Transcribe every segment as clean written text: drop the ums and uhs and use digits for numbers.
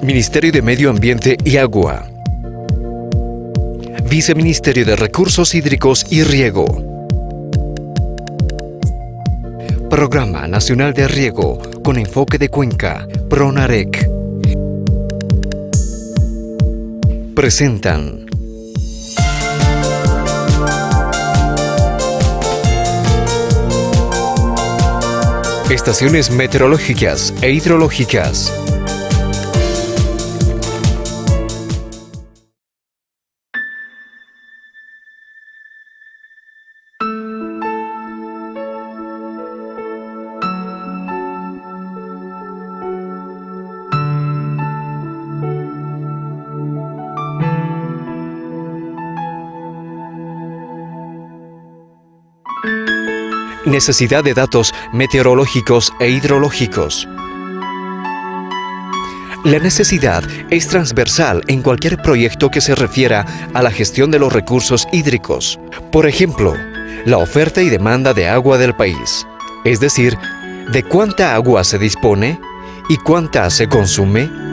Ministerio de Medio Ambiente y Agua. Viceministerio de Recursos Hídricos y Riego. Programa Nacional de Riego con enfoque de cuenca, PRONAREC. Presentan. Estaciones meteorológicas e hidrológicas. Necesidad de datos meteorológicos e hidrológicos. La necesidad es transversal en cualquier proyecto que se refiera a la gestión de los recursos hídricos. Por ejemplo, la oferta y demanda de agua del país, es decir, de cuánta agua se dispone y cuánta se consume.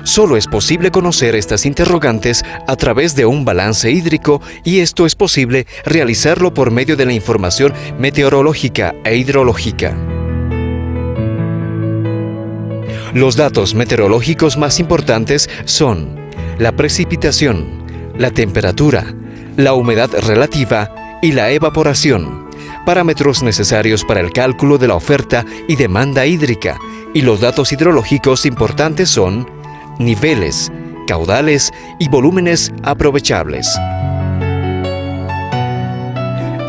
Solo es posible conocer estas interrogantes a través de un balance hídrico, y esto es posible realizarlo por medio de la información meteorológica e hidrológica. Los datos meteorológicos más importantes son la precipitación, la temperatura, la humedad relativa y la evaporación, parámetros necesarios para el cálculo de la oferta y demanda hídrica, y los datos hidrológicos importantes son niveles, caudales y volúmenes aprovechables.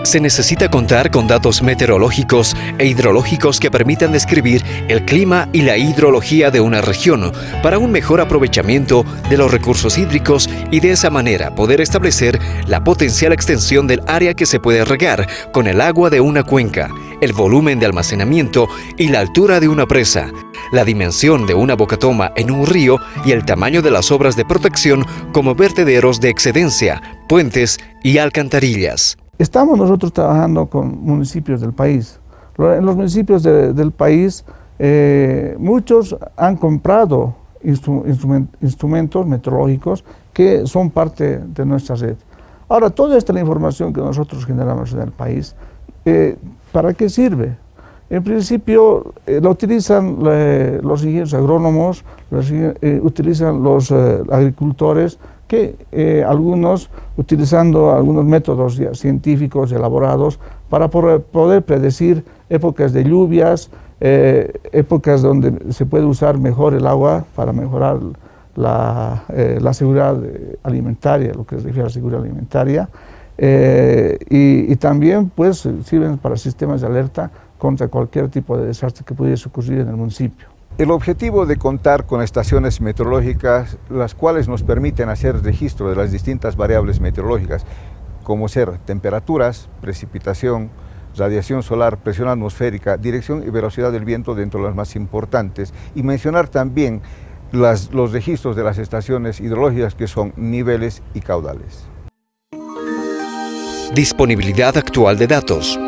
Se necesita contar con datos meteorológicos e hidrológicos que permitan describir el clima y la hidrología de una región para un mejor aprovechamiento de los recursos hídricos, y de esa manera poder establecer la potencial extensión del área que se puede regar con el agua de una cuenca, el volumen de almacenamiento y la altura de una presa, la dimensión de una bocatoma en un río y el tamaño de las obras de protección como vertederos de excedencia, puentes y alcantarillas. Estamos nosotros trabajando con municipios del país. En los municipios del país, muchos han comprado instrumentos meteorológicos que son parte de nuestra red. Ahora, toda esta información que nosotros generamos en el país, ¿para qué sirve? En principio, lo utilizan los ingenieros agrónomos, utilizan los agricultores, que algunos utilizando algunos métodos científicos elaborados para poder predecir épocas de lluvias, épocas donde se puede usar mejor el agua para mejorar la seguridad alimentaria, lo que se refiere a la seguridad alimentaria, y también pues sirven para sistemas de alerta contra cualquier tipo de desastre que pudiese ocurrir en el municipio. El objetivo de contar con estaciones meteorológicas, las cuales nos permiten hacer registro de las distintas variables meteorológicas, como ser temperaturas, precipitación, radiación solar, presión atmosférica, dirección y velocidad del viento, dentro de las más importantes, y mencionar también los registros de las estaciones hidrológicas, que son niveles y caudales. Disponibilidad actual de datos.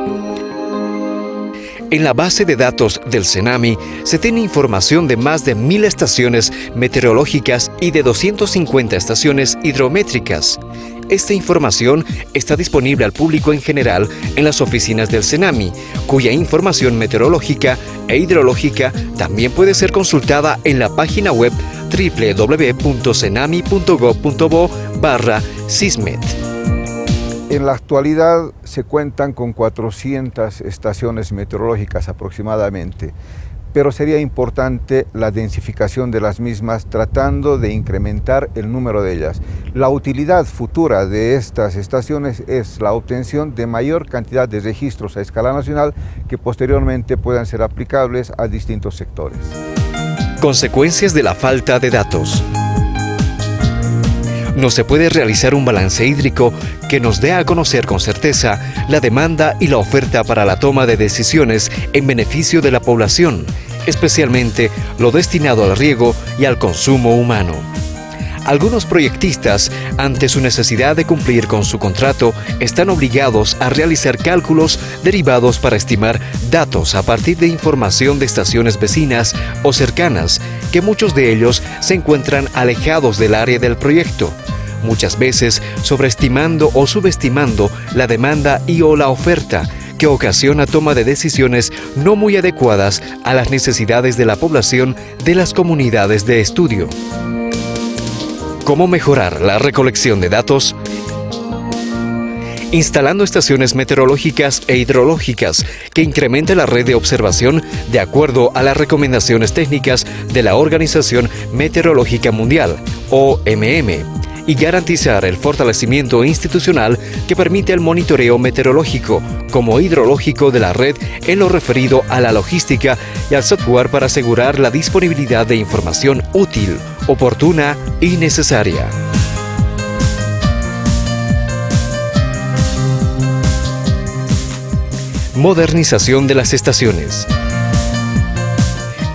En la base de datos del CENAMI se tiene información de más de 1000 estaciones meteorológicas y de 250 estaciones hidrométricas. Esta información está disponible al público en general en las oficinas del CENAMI, cuya información meteorológica e hidrológica también puede ser consultada en la página web www.cenami.gov.bo/SISMET. En la actualidad se cuentan con 400 estaciones meteorológicas aproximadamente, pero sería importante la densificación de las mismas, tratando de incrementar el número de ellas. La utilidad futura de estas estaciones es la obtención de mayor cantidad de registros a escala nacional, que posteriormente puedan ser aplicables a distintos sectores. Consecuencias de la falta de datos. No se puede realizar un balance hídrico que nos dé a conocer con certeza la demanda y la oferta para la toma de decisiones en beneficio de la población, especialmente lo destinado al riego y al consumo humano. Algunos proyectistas, ante su necesidad de cumplir con su contrato, están obligados a realizar cálculos derivados para estimar datos a partir de información de estaciones vecinas o cercanas, que que muchos de ellos se encuentran alejados del área del proyecto, muchas veces sobreestimando o subestimando la demanda y o la oferta, que ocasiona toma de decisiones no muy adecuadas a las necesidades de la población de las comunidades de estudio. ¿Cómo mejorar la recolección de datos? Instalando estaciones meteorológicas e hidrológicas que incrementen la red de observación de acuerdo a las recomendaciones técnicas de la Organización Meteorológica Mundial, OMM, y garantizar el fortalecimiento institucional que permite el monitoreo meteorológico como hidrológico de la red en lo referido a la logística y al software para asegurar la disponibilidad de información útil, oportuna y necesaria. Modernización de las estaciones.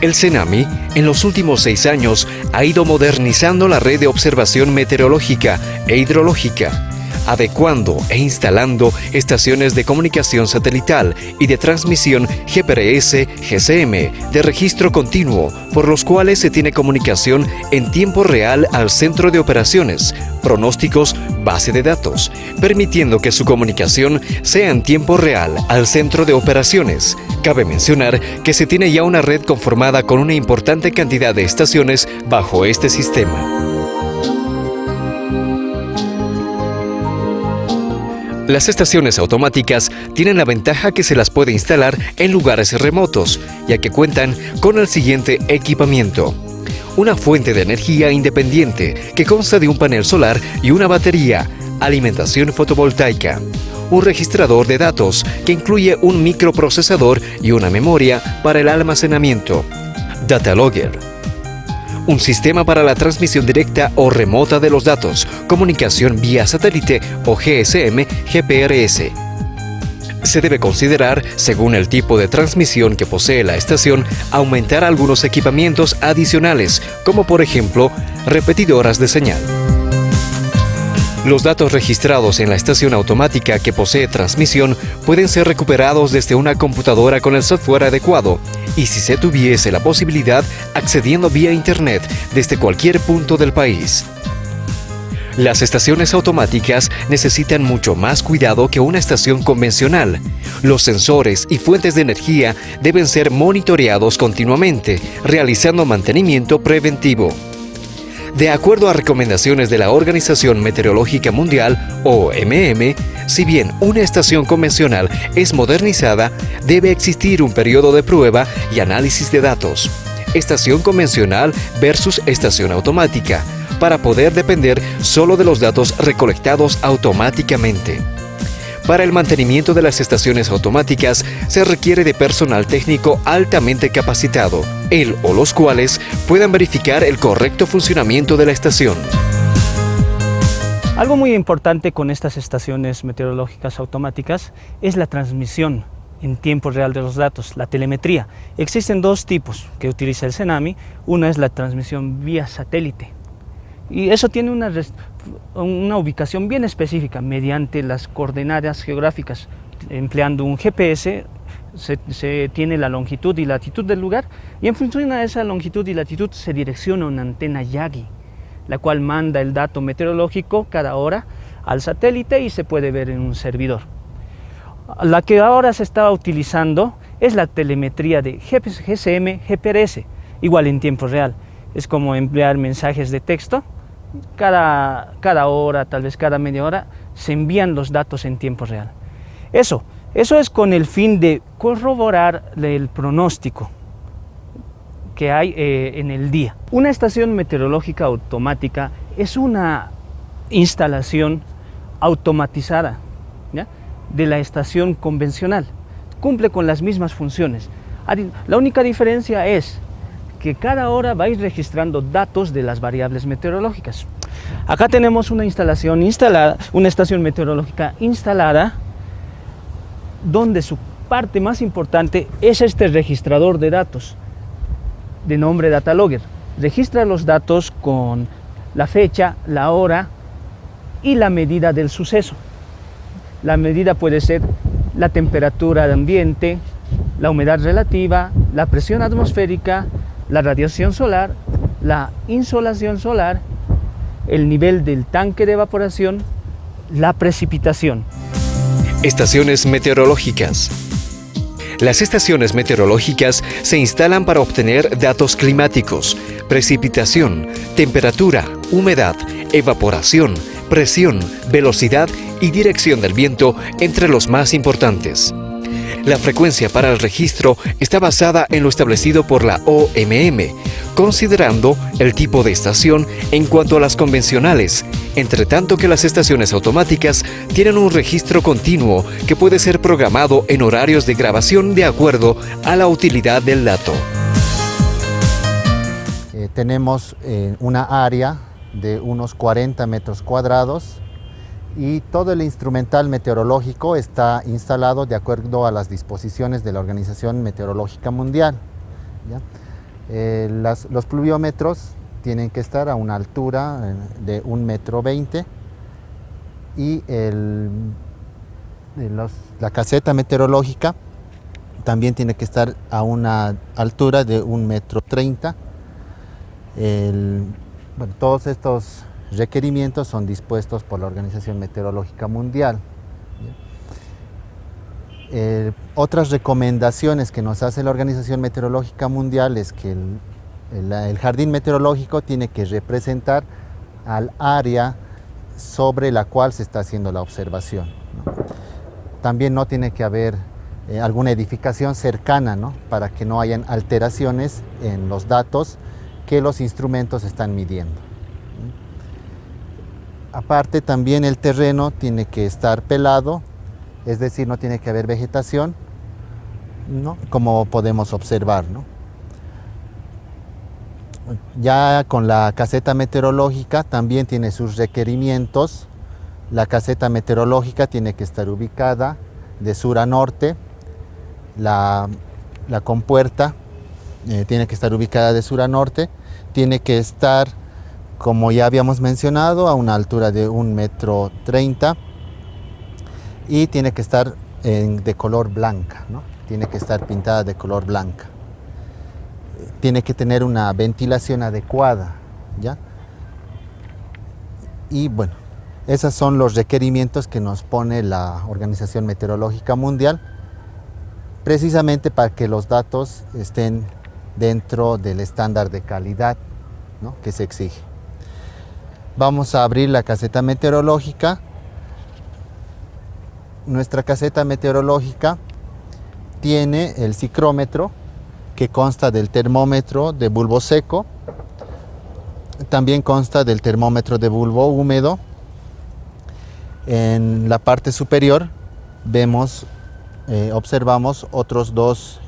El CENAMI, en los últimos 6 años, ha ido modernizando la red de observación meteorológica e hidrológica, adecuando e instalando estaciones de comunicación satelital y de transmisión GPRS-GCM de registro continuo, por los cuales se tiene comunicación en tiempo real al centro de operaciones, pronósticos, base de datos, permitiendo que su comunicación sea en tiempo real al centro de operaciones. Cabe mencionar que se tiene ya una red conformada con una importante cantidad de estaciones bajo este sistema. Las estaciones automáticas tienen la ventaja que se las puede instalar en lugares remotos, ya que cuentan con el siguiente equipamiento: una fuente de energía independiente que consta de un panel solar y una batería, alimentación fotovoltaica, un registrador de datos que incluye un microprocesador y una memoria para el almacenamiento, data logger, un sistema para la transmisión directa o remota de los datos, comunicación vía satélite o GSM, GPRS. Se debe considerar, según el tipo de transmisión que posee la estación, aumentar algunos equipamientos adicionales, como por ejemplo, repetidoras de señal. Los datos registrados en la estación automática que posee transmisión pueden ser recuperados desde una computadora con el software adecuado, y si se tuviese la posibilidad, accediendo vía Internet desde cualquier punto del país. Las estaciones automáticas necesitan mucho más cuidado que una estación convencional. Los sensores y fuentes de energía deben ser monitoreados continuamente, realizando mantenimiento preventivo. De acuerdo a recomendaciones de la Organización Meteorológica Mundial, OMM, si bien una estación convencional es modernizada, debe existir un periodo de prueba y análisis de datos. Estación convencional versus estación automática, para poder depender solo de los datos recolectados automáticamente. Para el mantenimiento de las estaciones automáticas se requiere de personal técnico altamente capacitado, el o los cuales puedan verificar el correcto funcionamiento de la estación. Algo muy importante con estas estaciones meteorológicas automáticas es la transmisión en tiempo real de los datos, la telemetría. Existen 2 tipos que utiliza el CENAMI. Una es la transmisión vía satélite, y eso tiene una ubicación bien específica mediante las coordenadas geográficas. Empleando un GPS se tiene la longitud y latitud del lugar, y en función de esa longitud y latitud se direcciona una antena Yagi, la cual manda el dato meteorológico cada hora al satélite y se puede ver en un servidor. La que ahora se está utilizando es la telemetría de GSM, GPRS, igual en tiempo real. Es como emplear mensajes de texto. Cada hora, tal vez cada media hora, se envían los datos en tiempo real. Eso es con el fin de corroborar el pronóstico que hay en el día. Una estación meteorológica automática es una instalación automatizada, ¿ya?, de la estación convencional. Cumple con las mismas funciones. La única diferencia es que cada hora va a ir registrando datos de las variables meteorológicas. Acá tenemos una instalación instalada, una estación meteorológica instalada, donde su parte más importante es este registrador de datos, de nombre data logger. Registra los datos con la fecha, la hora y la medida del suceso. La medida puede ser la temperatura de ambiente, la humedad relativa, la presión atmosférica, la radiación solar, la insolación solar, el nivel del tanque de evaporación, la precipitación. Estaciones meteorológicas. Las estaciones meteorológicas se instalan para obtener datos climáticos, precipitación, temperatura, humedad, evaporación, presión, velocidad y dirección del viento, entre los más importantes. La frecuencia para el registro está basada en lo establecido por la OMM, considerando el tipo de estación en cuanto a las convencionales, entre tanto que las estaciones automáticas tienen un registro continuo que puede ser programado en horarios de grabación de acuerdo a la utilidad del dato. Tenemos una área de unos 40 metros cuadrados y todo el instrumental meteorológico está instalado de acuerdo a las disposiciones de la Organización Meteorológica Mundial, ¿ya? Los pluviómetros tienen que estar a una altura de 1,20 m y la caseta meteorológica también tiene que estar a una altura de 1,30 m. Bueno, todos estos requerimientos son dispuestos por la Organización Meteorológica Mundial. Otras recomendaciones que nos hace la Organización Meteorológica Mundial es que el jardín meteorológico tiene que representar al área sobre la cual se está haciendo la observación, ¿no? También no tiene que haber alguna edificación cercana, ¿no? Para que no hayan alteraciones en los datos que los instrumentos están midiendo. Aparte, también el terreno tiene que estar pelado, es decir, no tiene que haber vegetación, ¿no? Como podemos observar, ¿no? Ya con la caseta meteorológica también tiene sus requerimientos. La caseta meteorológica tiene que estar ubicada de sur a norte, la compuerta tiene que estar ubicada de sur a norte, tiene que estar, como ya habíamos mencionado, a una altura de 1,30 m y tiene que estar de color blanca, ¿no? Tiene que estar pintada de color blanca. Tiene que tener una ventilación adecuada, ¿ya? Y bueno, esos son los requerimientos que nos pone la Organización Meteorológica Mundial, precisamente para que los datos estén dentro del estándar de calidad, ¿no? Que se exige. Vamos a abrir la caseta meteorológica. Nuestra caseta meteorológica tiene el ciclómetro, que consta del termómetro de bulbo seco, también consta del termómetro de bulbo húmedo. En la parte superior observamos otros dos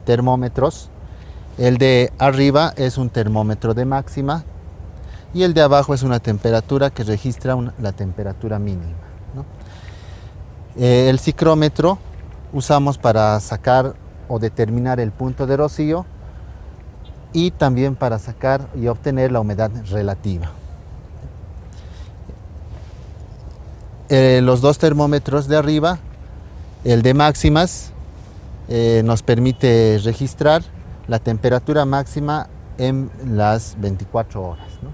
termómetros. El de arriba es un termómetro de máxima y el de abajo es una temperatura que registra la temperatura mínima, ¿no? El ciclómetro usamos para sacar o determinar el punto de rocío y también para sacar y obtener la humedad relativa. Los dos termómetros de arriba, el de máximas, nos permite registrar la temperatura máxima en las 24 horas, ¿no?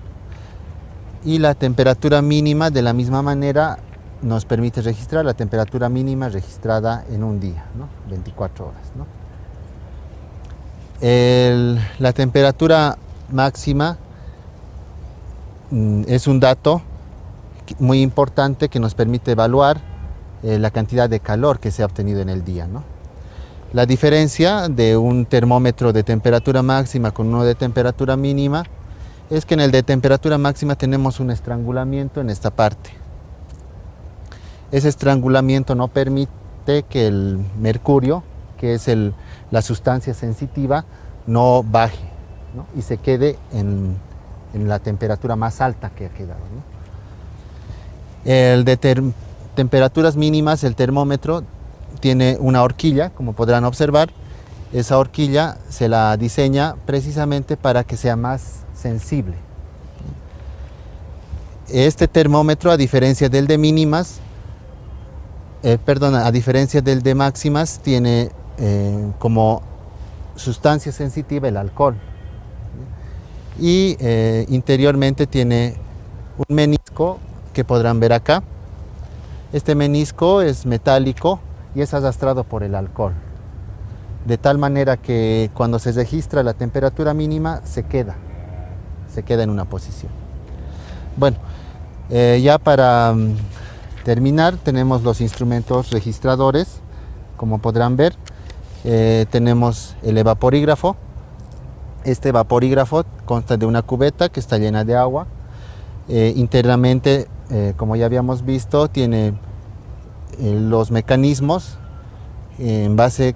Y la temperatura mínima, de la misma manera, nos permite registrar la temperatura mínima registrada en un día, ¿no? 24 horas, ¿no? La temperatura máxima es un dato muy importante que nos permite evaluar la cantidad de calor que se ha obtenido en el día, ¿no? La diferencia de un termómetro de temperatura máxima con uno de temperatura mínima es que en el de temperatura máxima tenemos un estrangulamiento en esta parte. Ese estrangulamiento no permite que el mercurio, que es la sustancia sensitiva, no baje, ¿no? Y se quede en la temperatura más alta que ha quedado, ¿no? El de temperaturas mínimas, el termómetro, tiene una horquilla, como podrán observar. Esa horquilla se la diseña precisamente para que sea más sensible. Este termómetro, a diferencia del de mínimas, a diferencia del de máximas, tiene como sustancia sensitiva el alcohol, y interiormente tiene un menisco que podrán ver acá. Este menisco es metálico y es arrastrado por el alcohol, de tal manera que cuando se registra la temperatura mínima se queda en una posición. Bueno, ya para terminar tenemos los instrumentos registradores, como podrán ver. Tenemos el evaporígrafo. Este evaporígrafo consta de una cubeta que está llena de agua. Internamente, como ya habíamos visto, tiene los mecanismos en base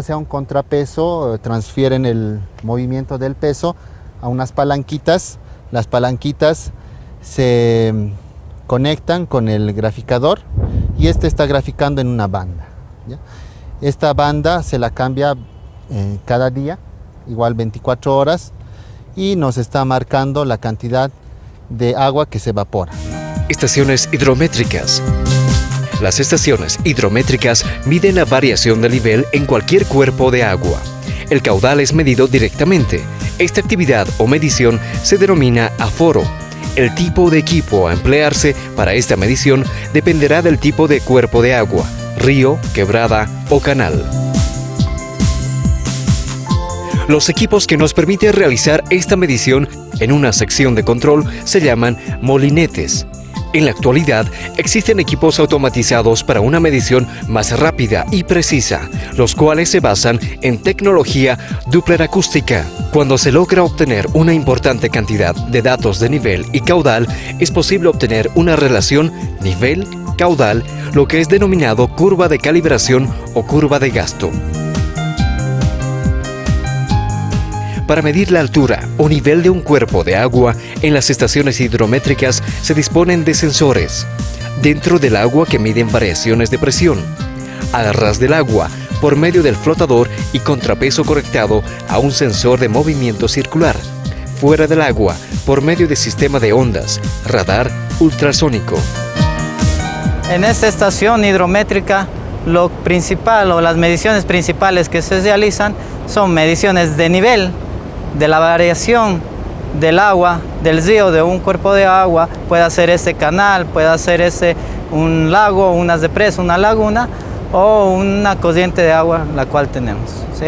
a un contrapeso transfieren el movimiento del peso a unas palanquitas. Las palanquitas se conectan con el graficador y este está graficando en una banda, ¿ya? Esta banda se la cambia cada día, igual 24 horas, y nos está marcando la cantidad de agua que se evapora. Estaciones hidrométricas. Las estaciones hidrométricas miden la variación del nivel en cualquier cuerpo de agua. El caudal es medido directamente. Esta actividad o medición se denomina aforo. El tipo de equipo a emplearse para esta medición dependerá del tipo de cuerpo de agua, río, quebrada o canal. Los equipos que nos permiten realizar esta medición en una sección de control se llaman molinetes. En la actualidad, existen equipos automatizados para una medición más rápida y precisa, los cuales se basan en tecnología Doppler acústica. Cuando se logra obtener una importante cantidad de datos de nivel y caudal, es posible obtener una relación nivel-caudal, lo que es denominado curva de calibración o curva de gasto. Para medir la altura o nivel de un cuerpo de agua, en las estaciones hidrométricas se disponen de sensores dentro del agua que miden variaciones de presión, al ras del agua, por medio del flotador y contrapeso conectado a un sensor de movimiento circular, fuera del agua, por medio del sistema de ondas, radar ultrasónico. En esta estación hidrométrica, lo principal o las mediciones principales que se realizan son mediciones de nivel, de la variación del agua, del río, de un cuerpo de agua, puede ser este canal, puede ser un lago, una represa, una laguna o una corriente de agua la cual tenemos, ¿sí?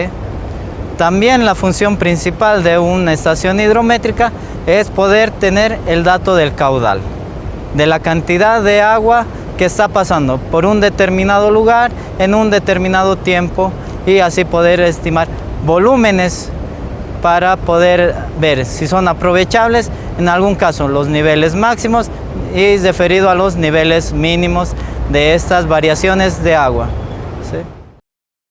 También la función principal de una estación hidrométrica es poder tener el dato del caudal, de la cantidad de agua que está pasando por un determinado lugar en un determinado tiempo y así poder estimar volúmenes para poder ver si son aprovechables, en algún caso los niveles máximos y referido a los niveles mínimos de estas variaciones de agua, ¿sí?